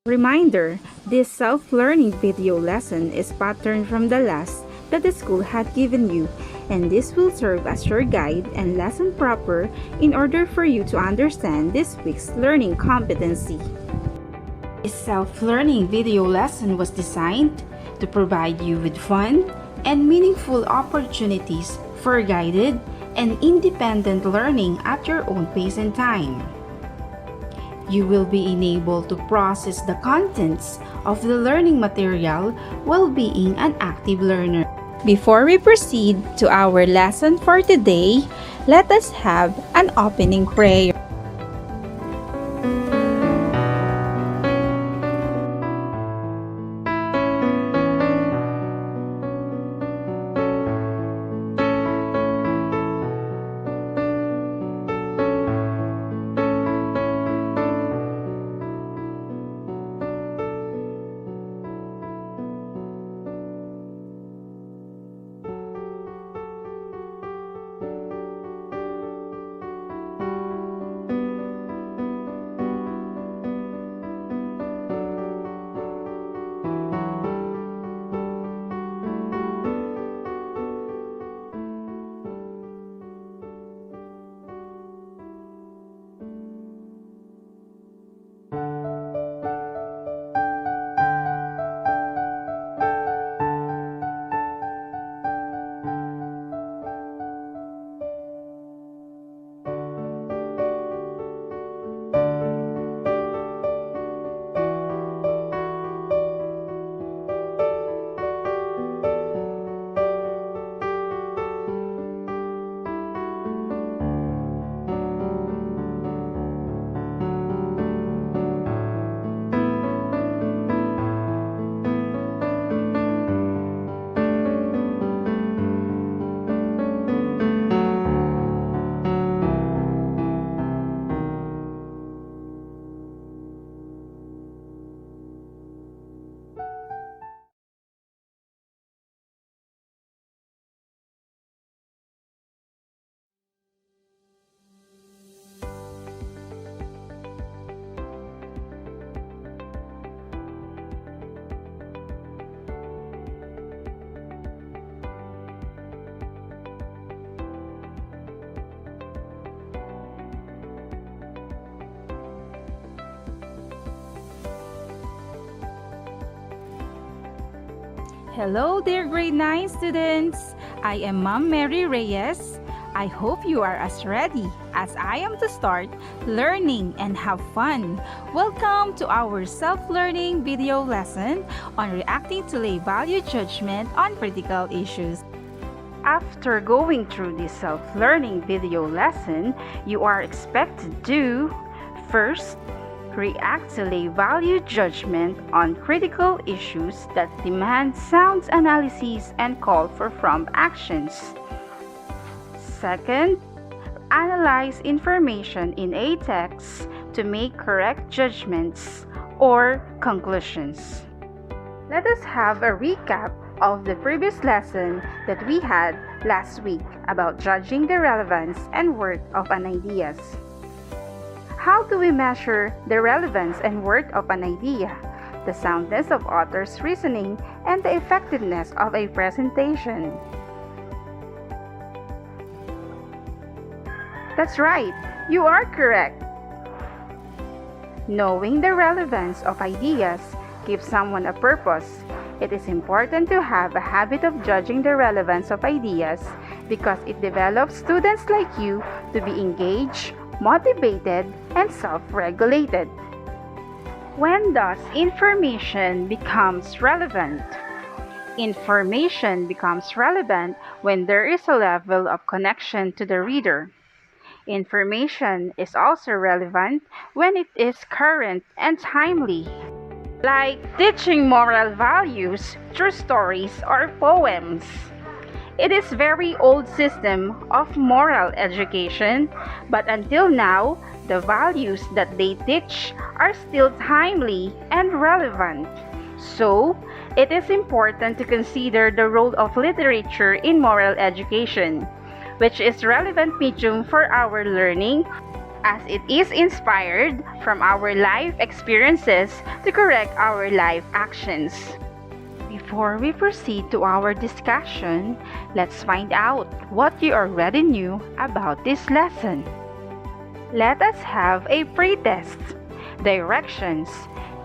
Reminder, this self-learning video lesson is patterned from the last that the school had given you, and this will serve as your guide and lesson proper in order for you to understand this week's learning competency. This self-learning video lesson was designed to provide you with fun and meaningful opportunities for guided and independent learning at your own pace and time. You will be enabled to process the contents of the learning material while being an active learner. Before we proceed to our lesson for today, let us have an opening prayer. Hello dear grade 9 students! I am Ma'am Mary Reyes. I hope you are as ready as I am to start learning and have fun. Welcome to our self-learning video lesson on reacting to lay value judgment on critical issues. After going through this self-learning video lesson, you are expected to first, react to lay value judgment on critical issues that demand sound analysis and call for prompt actions. Second, analyze information in a text to make correct judgments or conclusions. Let us have a recap of the previous lesson that we had last week about judging the relevance and worth of an idea. How do we measure the relevance and worth of an idea, the soundness of author's reasoning, and the effectiveness of a presentation? That's right, you are correct. Knowing the relevance of ideas gives someone a purpose. It is important to have a habit of judging the relevance of ideas because it develops students like you to be engaged, motivated, and self-regulated. When does information becomes relevant? Information becomes relevant when there is a level of connection to the reader. Information is also relevant when it is current and timely, like teaching moral values through stories or poems. It is very old system of moral education, but until now, the values that they teach are still timely and relevant. So, it is important to consider the role of literature in moral education, which is relevant medium for our learning as it is inspired from our life experiences to correct our life actions. Before we proceed to our discussion, let's find out what you already knew about this lesson. Let us have a pretest. Directions.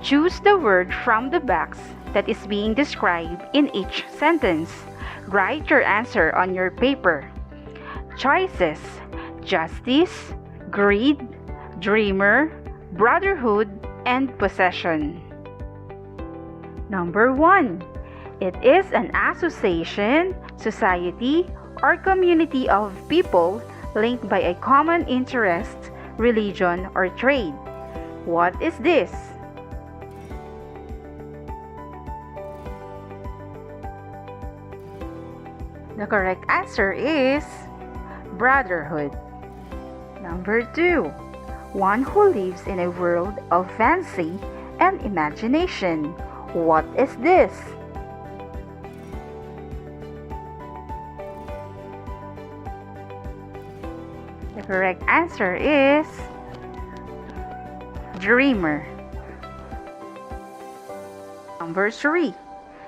Choose the word from the box that is being described in each sentence. Write your answer on your paper. Choices: justice, greed, dreamer, brotherhood, and possession. Number 1. It is an association, society, or community of people linked by a common interest, religion, or trade. What is this? The correct answer is brotherhood. Number 2. One who lives in a world of fancy and imagination. What is this? The correct answer is dreamer. Number 3.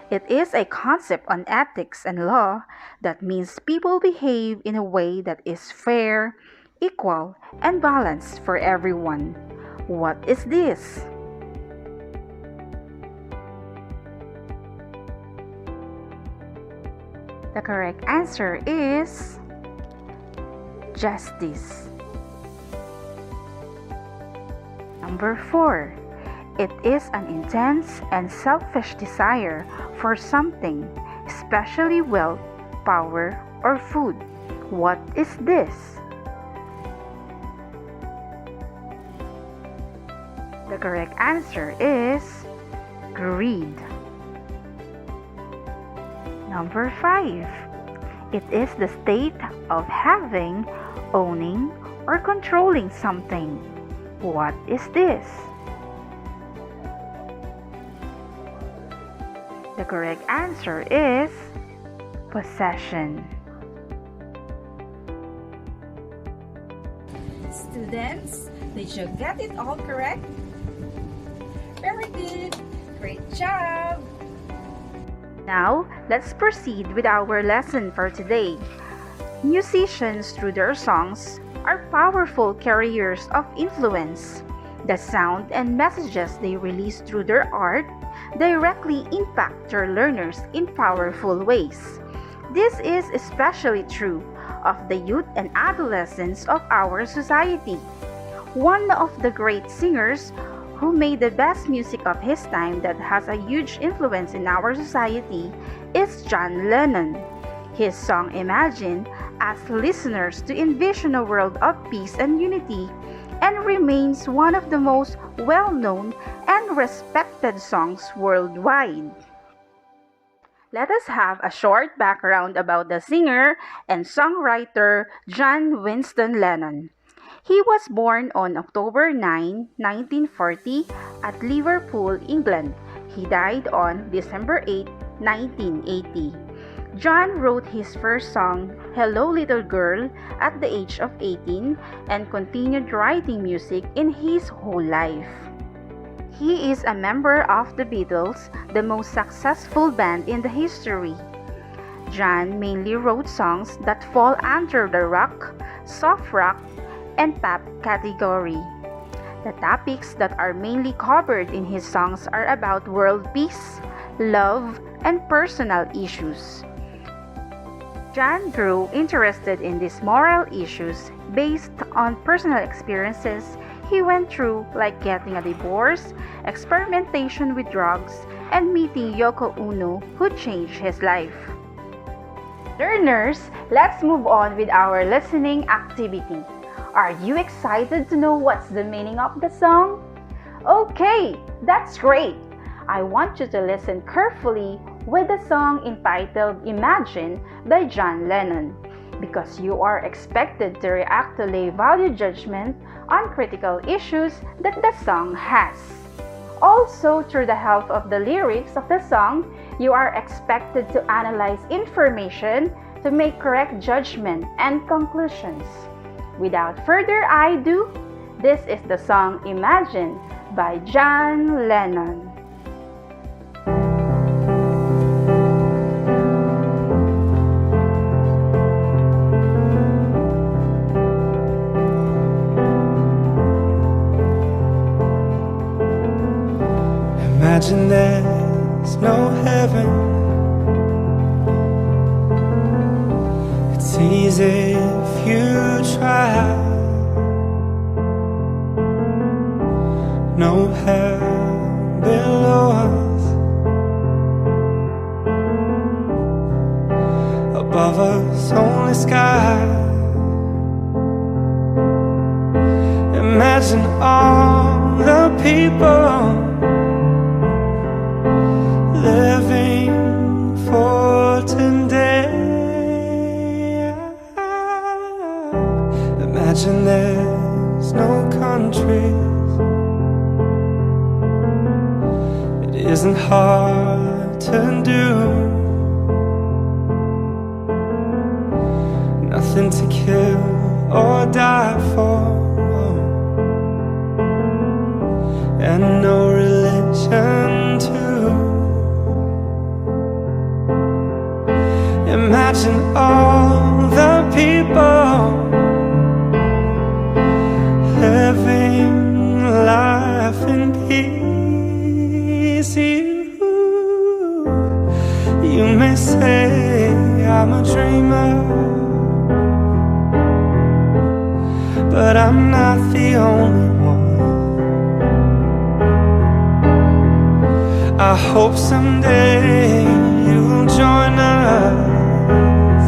It is a concept on ethics and law that means people behave in a way that is fair, equal, and balanced for everyone. What is this? The correct answer is justice. Number 4. It is an intense and selfish desire for something, especially wealth, power, or food. What is this? The correct answer is greed. Number 5. It is the state of having, owning, or controlling something. What is this? The correct answer is possession. Students, did you get it all correct? Very good. Great job. Now, let's proceed with our lesson for today. Musicians, through their songs, are powerful carriers of influence. The sound and messages they release through their art directly impact their learners in powerful ways. This is especially true of the youth and adolescents of our society. One of the great singers who made the best music of his time that has a huge influence in our society is John Lennon. His song Imagine asks listeners to envision a world of peace and unity, and remains one of the most well-known and respected songs worldwide. Let us have a short background about the singer and songwriter John Winston Lennon. He was born on October 9, 1940 at Liverpool, England. He died on December 8, 1980. John wrote his first song, Hello Little Girl, at the age of 18 and continued writing music in his whole life. He is a member of the Beatles, the most successful band in the history. John mainly wrote songs that fall under the rock, soft rock, and pop category. The topics that are mainly covered in his songs are about world peace, love, and personal issues. John grew interested in these moral issues based on personal experiences he went through, like getting a divorce, experimentation with drugs, and meeting Yoko Ono, who changed his life. Learners, let's move on with our listening activity. Are you excited to know what's the meaning of the song? Okay, that's great! I want you to listen carefully with the song entitled Imagine by John Lennon, because you are expected to react to lay value judgment on critical issues that the song has. Also, through the help of the lyrics of the song, you are expected to analyze information to make correct judgment and conclusions. Without further ado, This is the song Imagine by John Lennon. Imagine there's no heaven. It's easy if you try. No hell below us. Above us only sky. Imagine all the people living for today. Imagine there's no countries. It isn't hard to do. Nothing to kill or die for, and no religion too. Imagine all the people living life in peace. You may say I'm a dreamer, but I'm not the only one. I hope someday you'll join us,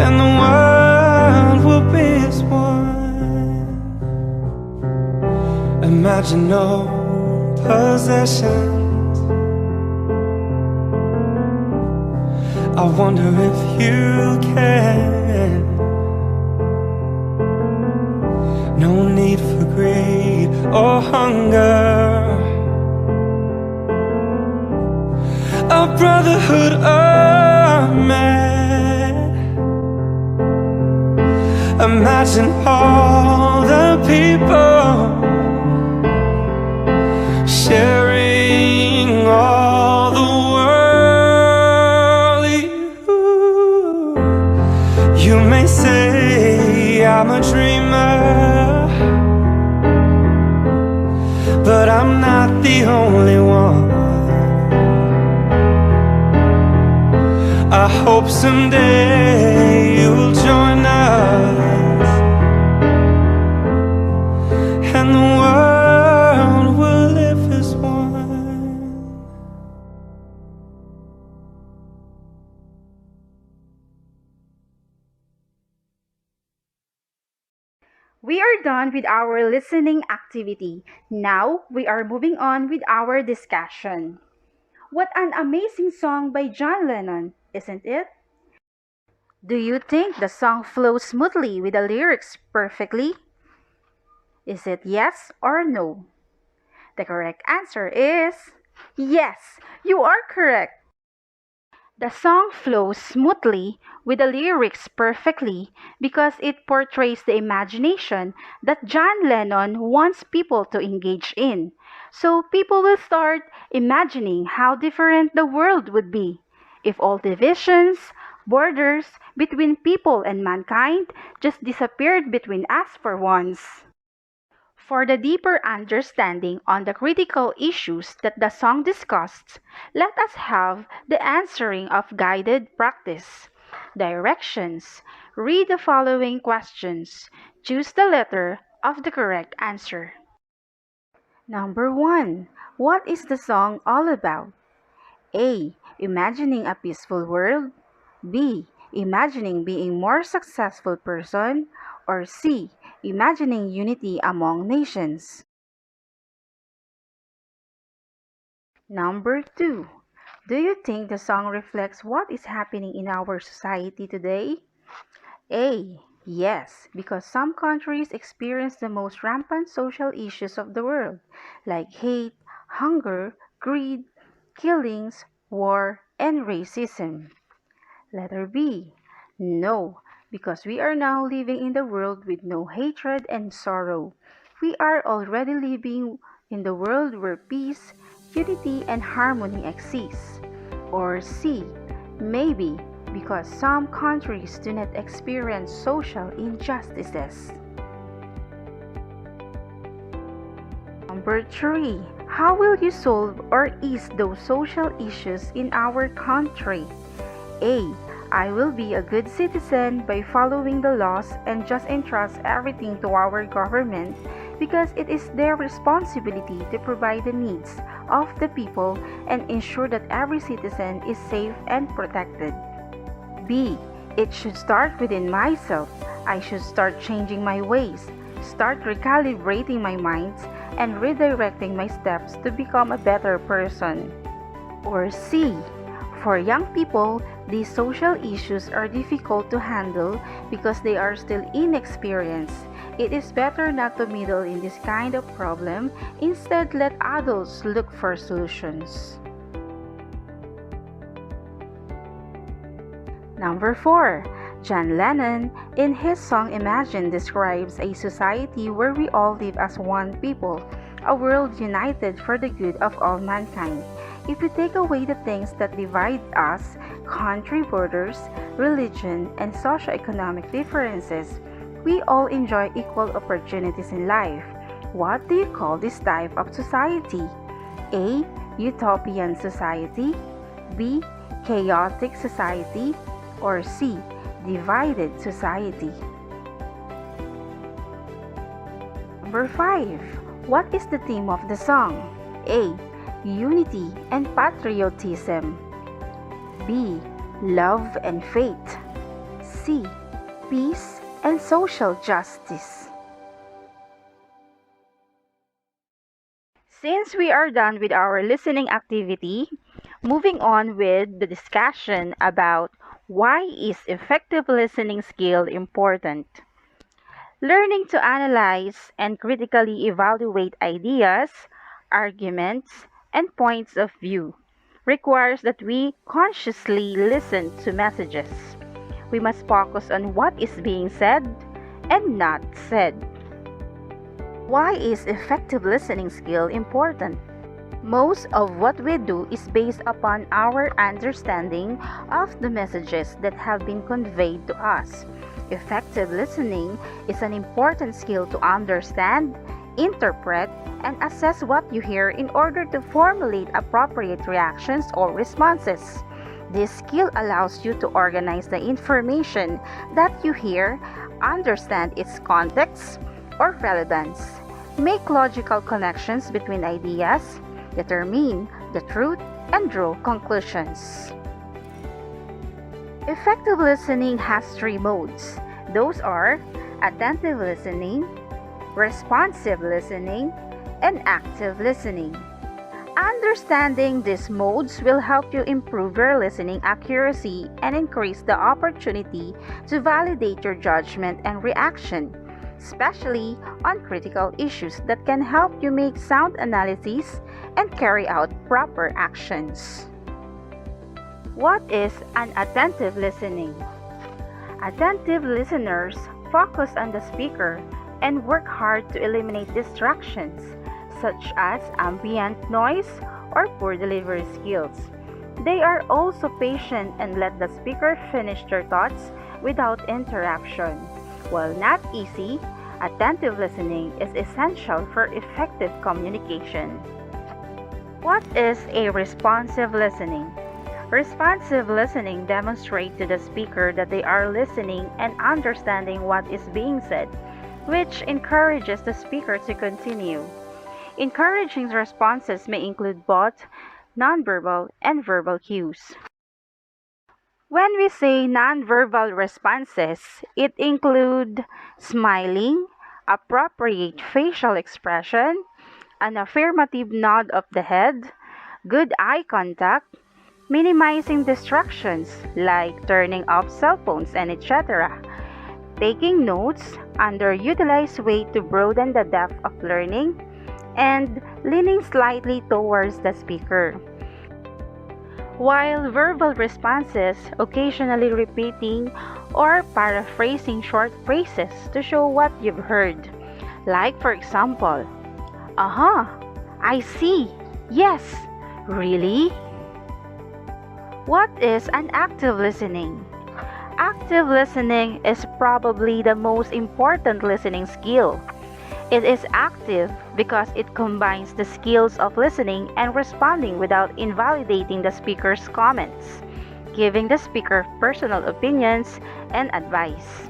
and the world will be as one. Imagine no possessions. I wonder if you can. No need for greed or hunger. A brotherhood of man. Imagine all the people sharing all the world. You may say I'm a dreamer, but I'm not the only one. I hope someday you'll join us, and the world will live as one. We are done with our listening activity. Now we are moving on with our discussion. What an amazing song by John Lennon, isn't it? Do you think the song flows smoothly with the lyrics perfectly? Is it yes or no? The correct answer is yes, you are correct. The song flows smoothly with the lyrics perfectly because it portrays the imagination that John Lennon wants people to engage in. So people will start imagining how different the world would be if all divisions, borders between people and mankind just disappeared between us for once. For the deeper understanding on the critical issues that the song discussed, let us have the answering of guided practice. Directions. Read the following questions. Choose the letter of the correct answer. Number 1. What is the song all about? A. Imagining a peaceful world. B. Imagining being more successful person. Or C. Imagining unity among nations. Number 2. Do you think the song reflects what is happening in our society today? A. Yes, because some countries experience the most rampant social issues of the world, like hate, hunger, greed, killings, war, and racism. Letter B. No, because we are now living in the world with no hatred and sorrow. We are already living in the world where peace, unity, and harmony exist. Or C, maybe because some countries do not experience social injustices. Number 3. How will you solve or ease those social issues in our country? A. I will be a good citizen by following the laws and just entrust everything to our government because it is their responsibility to provide the needs of the people and ensure that every citizen is safe and protected. B. It should start within myself. I should start changing my ways, start recalibrating my mind, and redirecting my steps to become a better person. Or C. For young people, these social issues are difficult to handle because they are still inexperienced. It is better not to meddle in this kind of problem. Instead, let adults look for solutions. Number 4. John Lennon, in his song Imagine, describes a society where we all live as one people, a world united for the good of all mankind. If we take away the things that divide us, country borders, religion, and socioeconomic differences, we all enjoy equal opportunities in life. What do you call this type of society? A. Utopian society. B. Chaotic society. Or C. Divided society. Number 5. What is the theme of the song? A. Unity and patriotism. B. Love and faith. C. Peace and social justice. Since we are done with our listening activity, moving on with the discussion about why is effective listening skill important. Learning to analyze and critically evaluate ideas, arguments, and points of view requires that we consciously listen to messages. We must focus on what is being said and not said. Why is effective listening skill important? Most of what we do is based upon our understanding of the messages that have been conveyed to us. Effective listening is an important skill to understand, interpret, and assess what you hear in order to formulate appropriate reactions or responses. This skill allows you to organize the information that you hear, understand its context or relevance, make logical connections between ideas, determine the truth, and draw conclusions. Effective listening has 3 modes. Those are attentive listening, responsive listening, and active listening. Understanding these modes will help you improve your listening accuracy and increase the opportunity to validate your judgment and reaction, especially on critical issues that can help you make sound analyses and carry out proper actions. What is an attentive listening? Attentive listeners focus on the speaker and work hard to eliminate distractions such as ambient noise or poor delivery skills. They are also patient and let the speaker finish their thoughts without interruption. While not easy, attentive listening is essential for effective communication. What is a responsive listening? Responsive listening demonstrates to the speaker that they are listening and understanding what is being said, which encourages the speaker to continue. Encouraging responses may include both nonverbal and verbal cues. When we say nonverbal responses, it includes smiling, appropriate facial expression, an affirmative nod of the head, good eye contact, minimizing distractions like turning off cell phones and etc., taking notes, underutilized way to broaden the depth of learning, and leaning slightly towards the speaker. while verbal responses, occasionally repeating or paraphrasing short phrases to show what you've heard. Like, for example, "Uh-huh, I see, yes, really?" What is an active listening? Active listening is probably the most important listening skill. It is active because it combines the skills of listening and responding without invalidating the speaker's comments, giving the speaker personal opinions and advice.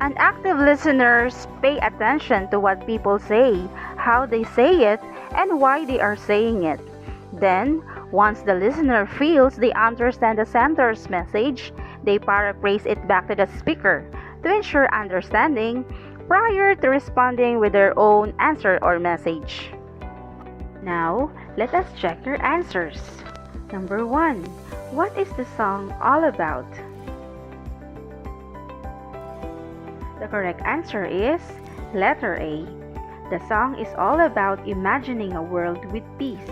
An active listeners pay attention to what people say, how they say it, and why they are saying it. Then, once the listener feels they understand the sender's message, they paraphrase it back to the speaker to ensure understanding prior to responding with their own answer or message. Now, let us check your answers. Number 1. What is the song all about? The correct answer is letter A. The song is all about imagining a world with peace.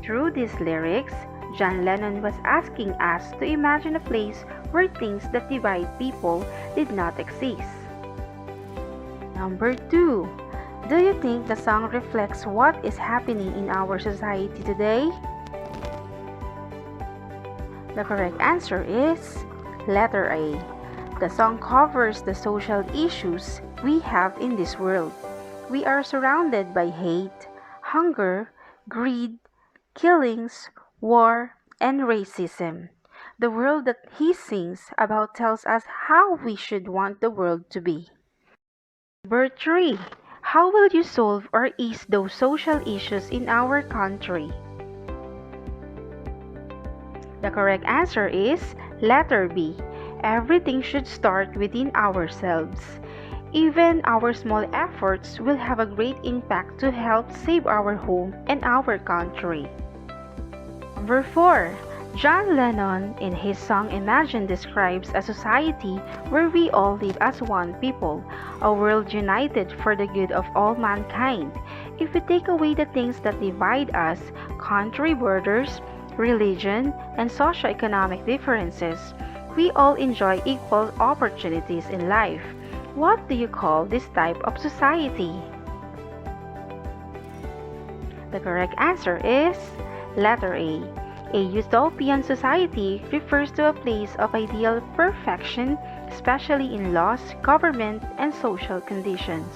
Through these lyrics, John Lennon was asking us to imagine a place where things that divide people did not exist. Number 2. Do you think the song reflects what is happening in our society today? The correct answer is letter A. The song covers the social issues we have in this world. We are surrounded by hate, hunger, greed, killings, war, and racism. The world that he sings about tells us how we should want the world to be. Number 3. How will you solve or ease those social issues in our country? The correct answer is letter B. Everything should start within ourselves. Even our small efforts will have a great impact to help save our home and our country. Number 4. John Lennon in his song Imagine describes a society where we all live as one people, a world united for the good of all mankind. If we take away the things that divide us, country borders, religion, and socioeconomic differences, we all enjoy equal opportunities in life. What do you call this type of society? The correct answer is letter A. A utopian society refers to a place of ideal perfection, especially in laws, government, and social conditions.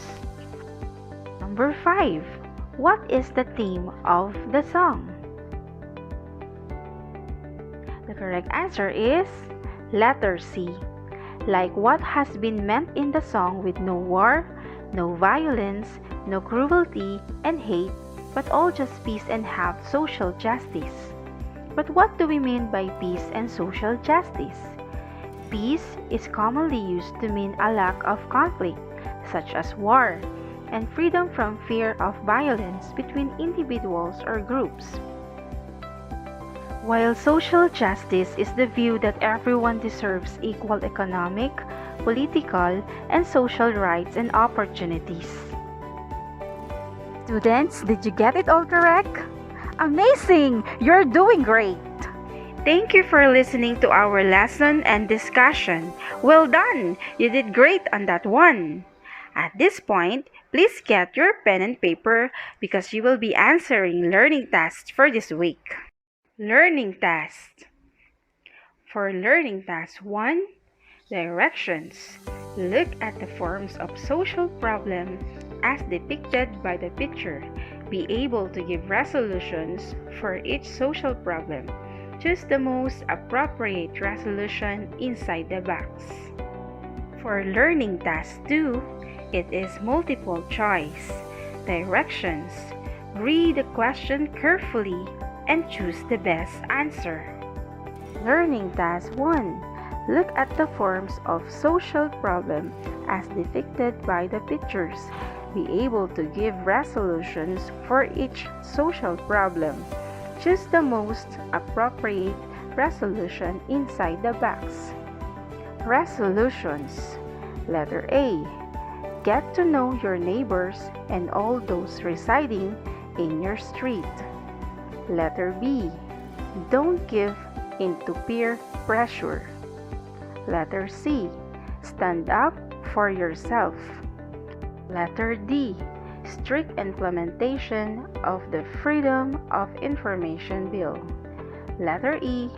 Number 5. What is the theme of the song? The correct answer is letter C. Like what has been meant in the song with no war, no violence, no cruelty and hate, but all just peace and have social justice. But what do we mean by peace and social justice? Peace is commonly used to mean a lack of conflict, such as war, and freedom from fear of violence between individuals or groups. While social justice is the view that everyone deserves equal economic, political, and social rights and opportunities. Students, did you get it all correct? Amazing! You're doing great! Thank you for listening to our lesson and discussion. Well done! You did great on that one. At this point, please get your pen and paper because you will be answering learning tasks for this week. Learning task. For learning task 1, directions. Look at the forms of social problem as depicted by the picture. Be able to give resolutions for each social problem. Choose the most appropriate resolution inside the box. For learning task 2, it is multiple choice. Directions. Read the question carefully and choose the best answer. Learning task 1. Look at the forms of social problem as depicted by the pictures. Be able to give resolutions for each social problem. Choose the most appropriate resolution inside the box. Resolutions. Letter A. Get to know your neighbors and all those residing in your street. Letter B. Don't give into peer pressure. Letter C. Stand up for yourself. Letter D. Strict implementation of the Freedom of Information Bill. Letter E.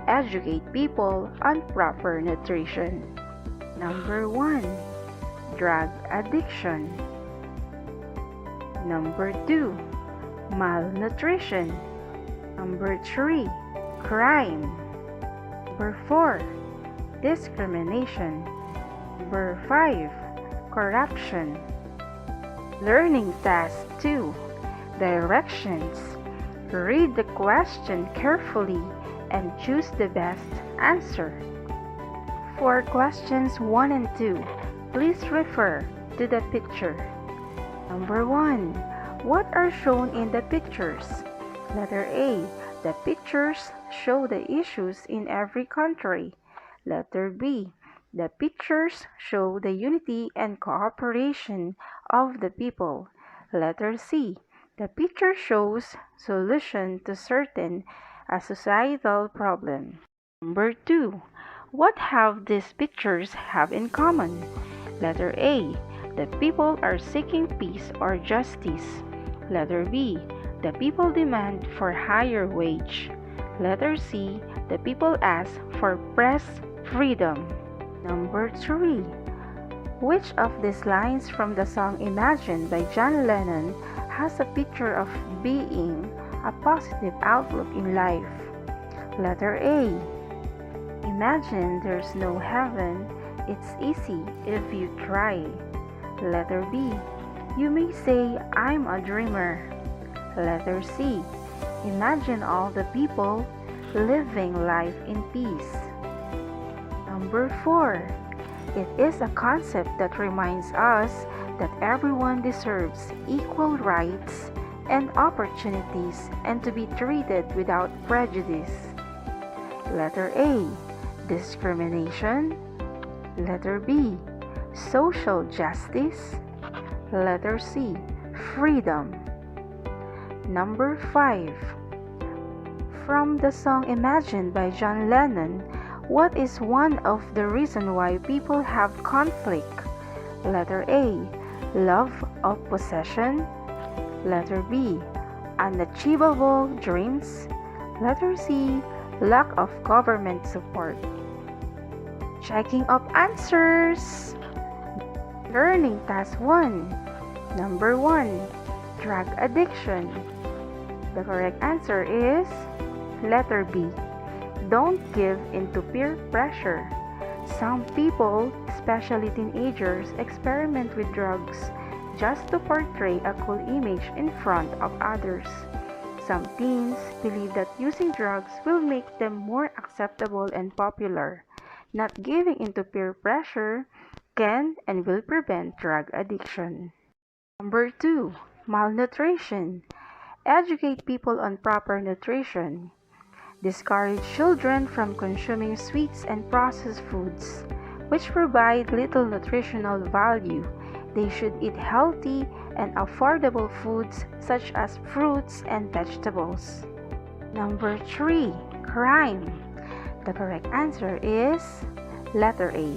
Educate people on proper nutrition. Number 1. Drug addiction. Number 2. Malnutrition. Number 3. Crime. Number 4. Discrimination. Number 5. Corruption. Learning task 2. Directions. Read the question carefully and choose the best answer. For questions 1 and 2, please refer to the picture. Number 1. What are shown in the pictures? Letter A. The pictures show the issues in every country. Letter B. The pictures show the unity and cooperation of the people. Letter C. The picture shows solution to certain a societal problem. Number 2. What have these pictures have in common? Letter A. The people are seeking peace or justice. Letter B. The people demand for higher wage. Letter C. The people ask for press freedom. Number 3. Which of these lines from the song Imagine by John Lennon has a picture of being a positive outlook in life? Letter A. Imagine there's no heaven, it's easy if you try. Letter B. You may say I'm a dreamer. Letter C. Imagine all the people living life in peace. Number 4. It is a concept that reminds us that everyone deserves equal rights and opportunities and to be treated without prejudice. Letter A. Discrimination. Letter B. Social justice. Letter C. Freedom. Number 5. From the song Imagine by John Lennon, what is one of the reasons why people have conflict? Letter A. Love of possession. Letter B. Unachievable dreams. Letter C. Lack of government support. Checking of answers. Learning task 1. Number 1. Drug addiction. The correct answer is letter B. Don't give into peer pressure. Some people, especially teenagers, experiment with drugs just to portray a cool image in front of others. Some teens believe that using drugs will make them more acceptable and popular. Not giving into peer pressure can and will prevent drug addiction. Number 2. Malnutrition. Educate people on proper nutrition. Discourage children from consuming sweets and processed foods, which provide little nutritional value. They should eat healthy and affordable foods such as fruits and vegetables. Number 3. Crime. The correct answer is letter A.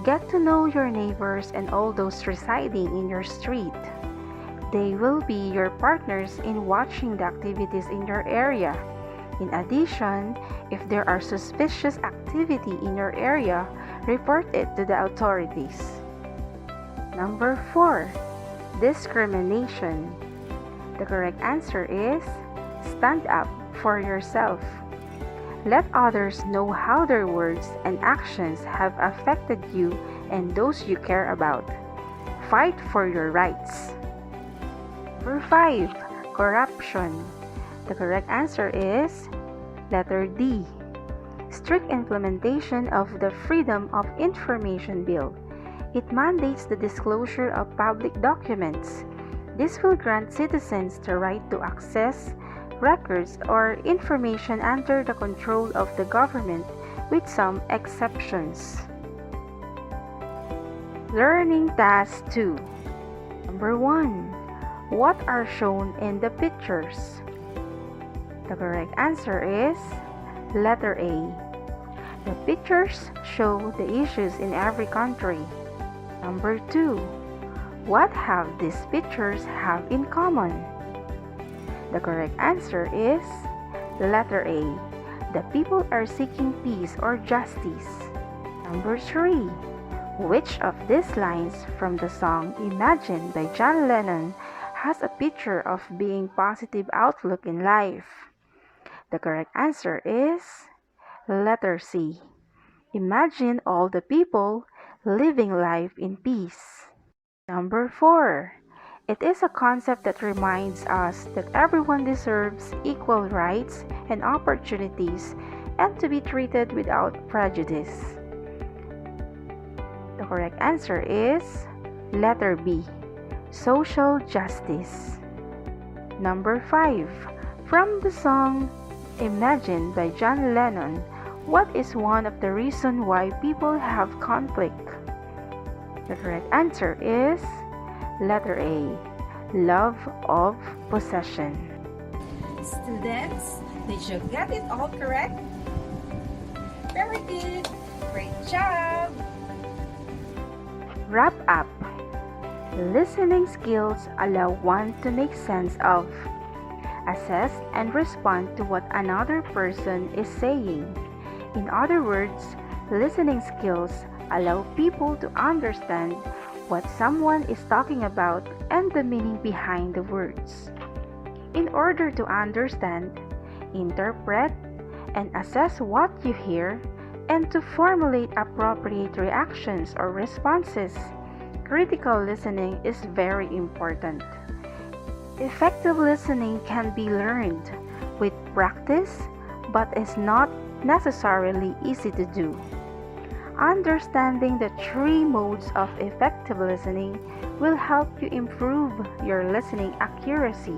Get to know your neighbors and all those residing in your street. They will be your partners in watching the activities in your area. In addition, if there are suspicious activity in your area, report it to the authorities. Number 4. Discrimination. The correct answer is stand up for yourself. Let others know how their words and actions have affected you and those you care about. Fight for your rights. Number 5. Corruption. The correct answer is letter D. Strict implementation of the Freedom of Information Bill. It mandates the disclosure of public documents. This will grant citizens the right to access records or information under the control of the government with some exceptions. Learning task 2. Number 1. What are shown in the pictures? The correct answer is letter A. The pictures show the issues in every country. Number 2. What have these pictures have in common? The correct answer is letter A. The people are seeking peace or justice. Number 3. Which of these lines from the song Imagine by John Lennon has a picture of being positive outlook in life? The correct answer is letter C. Imagine all the people living life in peace. Number 4. It is a concept that reminds us that everyone deserves equal rights and opportunities and to be treated without prejudice. The correct answer is letter B. Social justice. Number 5. From the song Imagine by John Lennon, what is one of the reasons why people have conflict? The correct answer is letter A. Love of possession. Students, did you get it all correct? Very good. Great job. Wrap up. Listening skills allow one to make sense of, assess, and respond to what another person is saying. In other words, listening skills allow people to understand what someone is talking about and the meaning behind the words. In order to understand, interpret, and assess what you hear, and to formulate appropriate reactions or responses, critical listening is very important. Effective listening can be learned with practice, but is not necessarily easy to do. Understanding the 3 modes of effective listening will help you improve your listening accuracy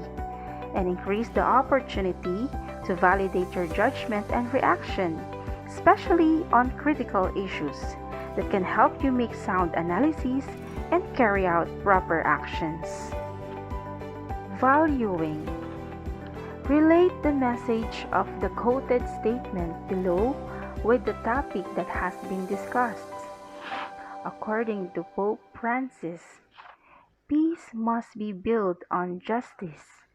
and increase the opportunity to validate your judgment and reaction, especially on critical issues that can help you make sound analyses and carry out proper actions. Valuing. Relate the message of the quoted statement below with the topic that has been discussed. According to Pope Francis, peace must be built on justice,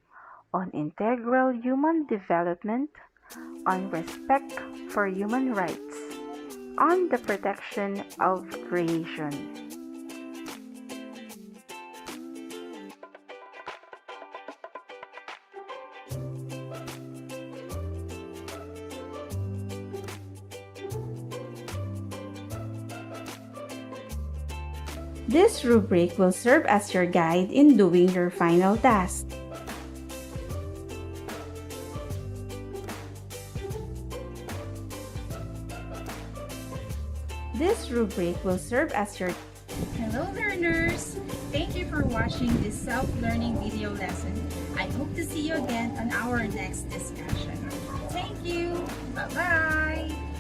on integral human development, on respect for human rights, on the protection of creation. This rubric will serve as your guide in doing your final task. This rubric will serve as your Hello learners! Thank you for watching this self-learning video lesson. I hope to see you again on our next discussion. Thank you! Bye-bye!